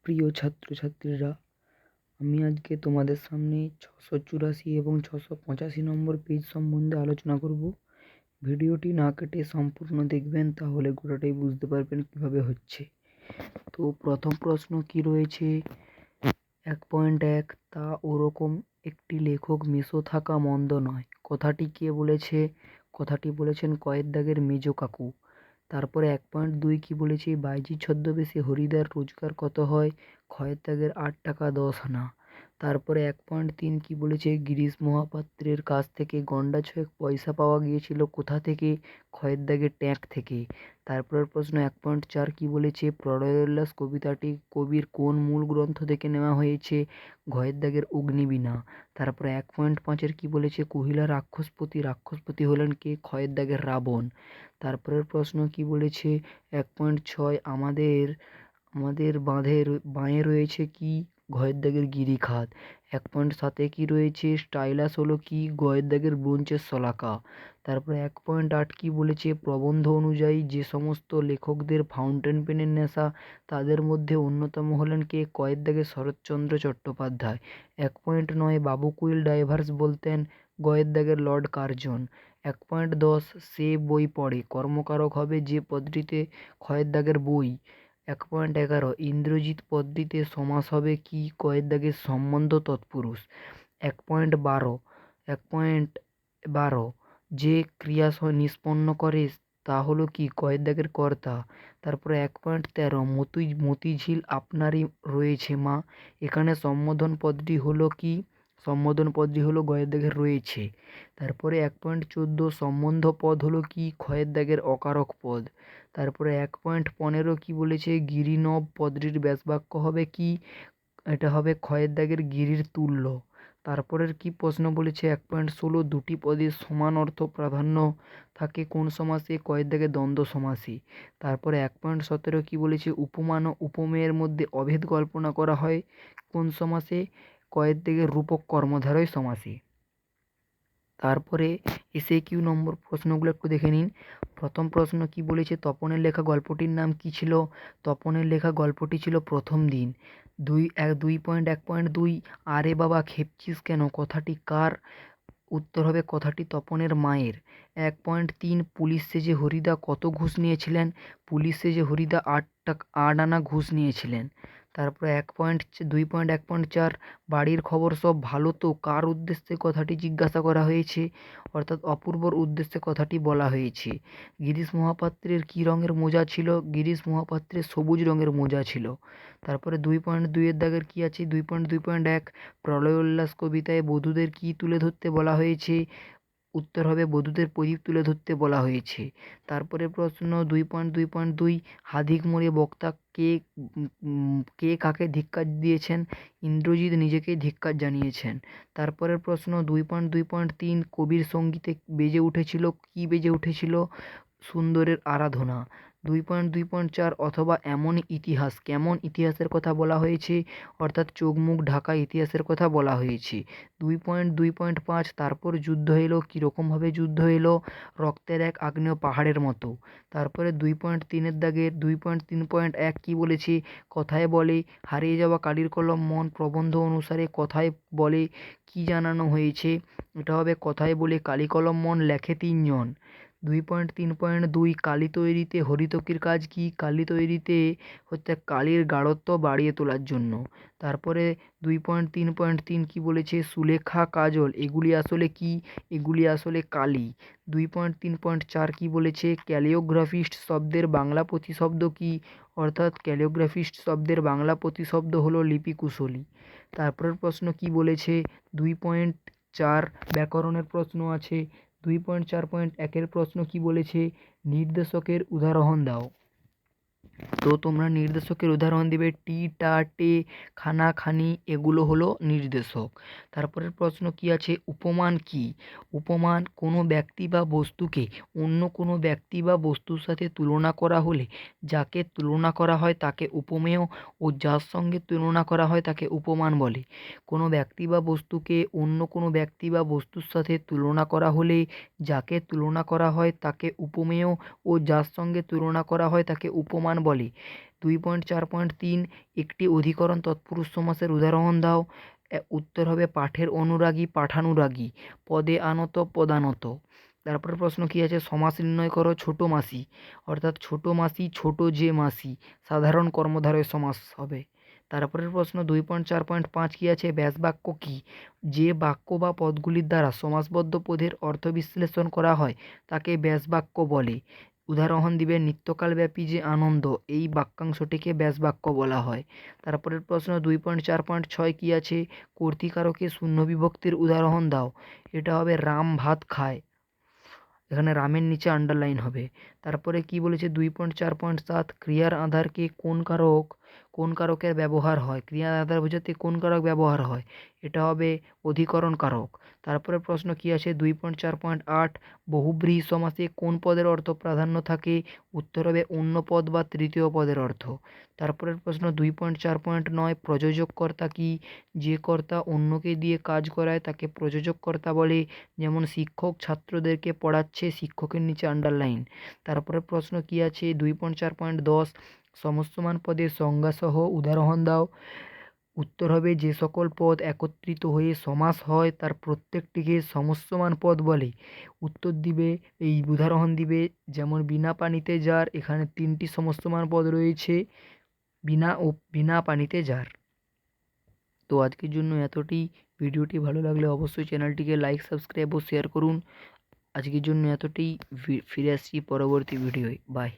প্রিয় ছাত্রছাত্রীরা, আমি আজকে তোমাদের সামনে 684 এবং 685 নম্বর পেজ সম্বন্ধে আলোচনা করব। ভিডিওটি না কেটে সম্পূর্ণ দেখবেন, তাহলে গোটাটাই বুঝতে পারবেন কিভাবে হচ্ছে। তো প্রথম প্রশ্ন কি রয়েছে, 1.1 তা ওরকম একটি লেখক মেসো থাকা মন্দ নয়। কথাটি কে বলেছে? কথাটি বলেছেন কয়েদ দাগের মেজ কাকু। তারপরে 1.2 কি বলেছে, বাইজি ছদ্মবেশে হরিদার রোজগার কত হয়? খয়ের দাগের 8 টাকা 10 আনা। তারপরে 1.3 কি বলেছে, গিরিশ মহাপাত্রের কাছ থেকে গন্ডা ছয়েক পয়সা পাওয়া গিয়েছিল কোথা থেকে? খয়ের দাগের ট্যাঁক থেকে। তারপরের প্রশ্ন 1.4 কি বলেছে, প্রলয়োল্লাস কবিতাটি কবির কোন মূল গ্রন্থ থেকে নেওয়া হয়েছে? ঘয়ের দাগের অগ্নিবীণা। তারপরে 1.5 কি বলেছে, কহিলা রাক্ষসপতি হলেন কে? খয়ের দাগের রাবণ। তারপরের প্রশ্ন কি বলেছে, 1.6 আমাদের বাঁয়ে রয়েছে কি? ঘয়ের দাগের গিরিখাত। 1.7 কি রয়েছে, স্টাইলাস হলো কি? গয়ের দাগের ব্রোঞ্চের শলাকা। তারপরে 1.8 কি বলেছে, প্রবন্ধ অনুযায়ী যে সমস্ত লেখকদের ফাউন্টেন পেনের নেশা, তাদের মধ্যে অন্যতম হলেন কে? কয়ের দাগের শরৎচন্দ্র চট্টোপাধ্যায়। 1.9 বাবু কুইল ডাইভার্স বলতেন? গয়ের দাগের লর্ড কার্জন। 1.10 সে বই পড়ে কর্মকারক হবে যে পদটিতে? খয়ের দাগের বই। 1.11 ইন্দ্রজিৎ পদটিতে সমাস হবে কি? কয়ের দাগের সম্বন্ধ তৎপুরুষ। 1.12 যে ক্রিয়া নিষ্পন্ন করে তা হলো কি? কয়ের দাগের কর্তা। তারপরে 1.13 মতিঝিল আপনারই রয়েছে মা। এখানে সম্বোধন পদটি হলো কি? সম্বোধন পদটি হলো গয়ের দাগের রয়েছে। তারপরে 1.14 সম্বন্ধ পদ হলো কি? খয়ের দাগের অকারক পদ। তারপরে 1.15 কি বলেছে, গিরিনব পদটির ব্যাসবাক্য হবে কি? এটা হবে খয়ের দাগের গিরির তুল্য। তারপরের কি প্রশ্ন বলেছে, 1.16 দুটি পদের সমান অর্থ প্রাধান্য থাকে কোন সমাসে? কয়ের দাগের দ্বন্দ্ব সমাসে। তারপরে 1.17 কি বলেছে, উপমান ও উপমেয়ের মধ্যে অভেদ কল্পনা করা হয় কোন সমাসে? কয়ের দাগের রূপক কর্মধারয় সমাসে। তারপরে এসে কিউ নম্বর প্রশ্নগুলো একটু দেখে নিন। প্রথম প্রশ্ন কি বলেছে, তপনের লেখা গল্পটির নাম কি ছিল? তপনের লেখা গল্পটি ছিল প্রথম দিন। 2.1.2 আরে বাবা খেপছিস কেন কথাটি কার? উত্তর হবে কথাটি তপনের মায়ের। 1.3 পুলিশ সেজে হরিদা কত ঘুষ নিয়েছিলেন? পুলিশ সেজে হরিদা 8 আনা ঘুষ নিয়েছিলেন। তারপরে 2.1.4 বাড়ির খবর সব ভালো তো কার উদ্দেশ্যে কথাটি জিজ্ঞাসা করা হয়েছে? অর্থাৎ অপূর্বর উদ্দেশ্যে কথাটি বলা হয়েছে। গিরিশ মহাপাত্রের কী রঙের মোজা ছিল? গিরিশ মহাপাত্রের সবুজ রঙের মোজা ছিল। তারপরে 2.2 এর দাগের কী আছে? 2.2.1 প্রলয় উল্লাস কবিতায় বধূদের কী তুলে ধরতে বলা হয়েছে? উত্তর হবে বধূদের প্রদীপ তুলে ধরতে বলা হয়েছে। তারপরে প্রশ্ন 2.2.2 হাদিক মোড়ে বক্তা কে কাকে ধিক্কার দিয়েছেন? ইন্দ্রজিৎ নিজেকেই ধিক্কার জানিয়েছেন। তারপরের প্রশ্ন 2.2.3 কবির সঙ্গীতে বেজে উঠেছিল কি? বেজে উঠেছিল সুন্দরের আরাধনা। 2.2.4 অথবা এমনই ইতিহাস কেমন ইতিহাসের কথা বলা হয়েছে? অর্থাৎ চোখ মুখ ঢাকা ইতিহাসের কথা বলা হয়েছে। 2.2.5 তারপর যুদ্ধ এলো, কীরকমভাবে যুদ্ধ এলো? রক্তের এক আগ্নেয় পাহাড়ের মতো। তারপরে 2.3 দাগের 2.3.1 কী বলেছে? কথায় বলে হারিয়ে যাওয়া কালির কলম মন। প্রবন্ধ অনুসারে কথায় বলে কি জানানো হয়েছে? এটা হবে কথায় বলে কালি কলম মন লেখে 3 জন। 2.3.2 কালি তৈরিতে হরিতকির কাজ কি? কালি তৈরিতে হচ্ছে কালির গাঢ়ত্ব বাড়িয়ে তোলার জন্য। তারপরে 2.3.3 কি বলেছে? সুলেখা কাজল এগুলি আসলে কি? এগুলি আসলে কালি। 2.3.4 কি বলেছে? ক্যালিওগ্রাফিস্ট শব্দের বাংলা প্রতিশব্দ কি? অর্থাৎ ক্যালিওগ্রাফিস্ট শব্দের বাংলা প্রতিশব্দ হলো লিপিকুশলী। তারপরের প্রশ্ন কি বলেছে? 2.4 ব্যাকরণের প্রশ্ন আছে। 2.4.1 প্রশ্ন কি বলেছে? নির্দেশকের উদাহরণ দাও। তো তোমরা নির্দেশকের উদাহরণ দিবে টি, টা, টে, খানা, খানি এগুলো হলো নির্দেশক। তারপরের প্রশ্ন কি আছে? উপমান কি? উপমান কোনো ব্যক্তি বা বস্তুকে অন্য কোনো ব্যক্তি বা বস্তুর সাথে তুলনা করা হলে যাকে তুলনা করা হয় তাকে উপমেয় ও যার সঙ্গে তুলনা করা হয় তাকে উপমান বলে। কোনো ব্যক্তি বা বস্তুকে অন্য কোনো ব্যক্তি বা বস্তুর সাথে তুলনা করা হলে যাকে তুলনা করা হয় তাকে উপমেয় ও যার সঙ্গে তুলনা করা হয় তাকে উপমান বলে। বলে? 2.4.3 একটি অধিকরণ তৎপুরুষ সমাসের উদাহরণ দাও। উত্তর হবে পাঠের অনুরাগী পাঠানুরাগী, পদে আনত পদানত। তারপরের প্রশ্ন কি আছে? সমাস নির্ণয় করো ছোট মাসি, অর্থাৎ ছোট মাসি ছোট যে মাসি, সাধারণ কর্মধারয় সমাস হবে। তারপরের প্রশ্ন 2.4.5 কি আছে? ব্যাসবাক্য কি? যে বাক্য বা পদগুলির দ্বারা সমাসবদ্ধ পদের অর্থ বিশ্লেষণ করা হয় তাকে ব্যাসবাক্য বলে। উদাহরণ দিবে নিত্যকালব্যাপী যে আনন্দ, এই বাক্যাংশটিকে ব্যাসবাক্য বলা হয়। তারপরের প্রশ্ন 2.4.6 কি আছে? কর্তৃকারকে শূন্য বিভক্তির উদাহরণ দাও। এটা হবে রাম ভাত খায়, এখানে রামের নিচে আন্ডারলাইন হবে। তারপরে কি বলেছে? 2.4.7 ক্রিয়ার আধারকে কোন কারকের ব্যবহার হয়? ক্রিয়ার আধার বোঝাতে কোন কারক ব্যবহার হয়? এটা হবে অধিকরণ কারক। তারপরে প্রশ্ন কি আছে? 2.4.8 বহুব্রীহি সমাসে কোন পদের অর্থ প্রাধান্য থাকে? উত্তর হবে অন্য পদ বা তৃতীয় পদের অর্থ। তারপরের প্রশ্ন 2.4.9 প্রযোজক কর্তা কি? যে কর্তা অন্যকে দিয়ে কাজ করায় তাকে প্রযোজক কর্তা বলে। যেমন শিক্ষক ছাত্রদেরকে পড়াচ্ছে, শিক্ষকের নিচে আন্ডারলাইন। তারপরে প্রশ্ন কি আছে? 2.4.10 সমস্যমান পদের সংজ্ঞাসহ উদাহরণ দাও। উত্তর হবে যে সকল পদ একত্রিত হয়ে সমাস হয় তার প্রত্যেকটিকে সমস্যমান পদ বলে। উত্তর দিবে, এই উদাহরণ দিবে, যেমন বিনা পানিতে যার, এখানে 3টি সমস্যমান পদ রয়েছে, বিনা পানিতে যার। তো আজকের জন্য এতটাই। ভিডিওটি ভালো লাগলে অবশ্যই চ্যানেলটিকে লাইক সাবস্ক্রাইব ও শেয়ার করুন। আজকের জন্য এতটাই। ফিরে আসছি পরবর্তী ভিডিওয়। বাই।